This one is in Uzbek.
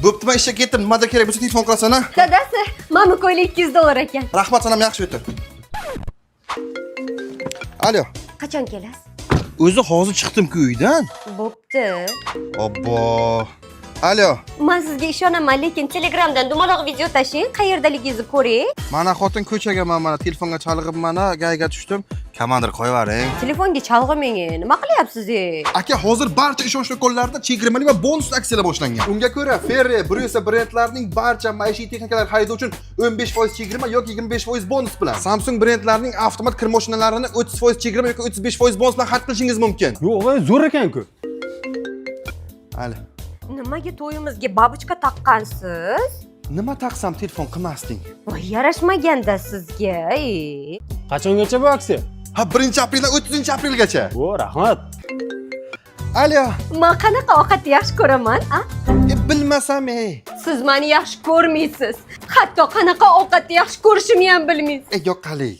Bo'pti, men ishga ketdim. Nimadir kerak bo'lsa telefon qilasan, ha? Dadasi, mana ko'yli $200 ekan. Rahmat, sanam yaxshi o'tdi. Alo. Qachon kelasiz? O'zi hozir chiqdim-ku uydan. Bo'pti. Obbo. Alo. Men sizga ishonaman, lekin Telegramdan dumaloq video tashing, qayerdaligingizni ko'ring. Mana xotin ko'chaga mana telefonga chalg'ib mana gayga tushdim. Komandir qo'yavering. Telefonga chalg'imang, nima qilyapsiz? Aka, hozir barcha ishonch do'konlarida chegirmali va bonus aksiyalar boshlangan. Unga ko'ra Ferre, Brusa brendlarining barcha maishiy texnikalar xaridi uchun 15% chegirma yoki 25% bonus bilan. Samsung brendlarining avtomat kir mashinalarini 30% chegirma yoki 35% bonus bilan xarid qilishingiz mumkin. Yo'q, zo'r ekan-ku. Hali. Nimaga to'yimizga babuchka taqqansiz? Nima taqsam telefon qilmasding? Voy, yarashmaganda sizga. Qachongacha bu aksiya? Ha, 1-apreldan 30-aprelgacha. O, rahmat. Alo. Men qanaqa ovqatni yaxshi ko'raman, a? Bilmasam, Siz meni yaxshi ko'rmaysiz. Hatto qanaqa ovqatni yaxshi ko'rishimni ham bilmaysiz. yo'q, qali.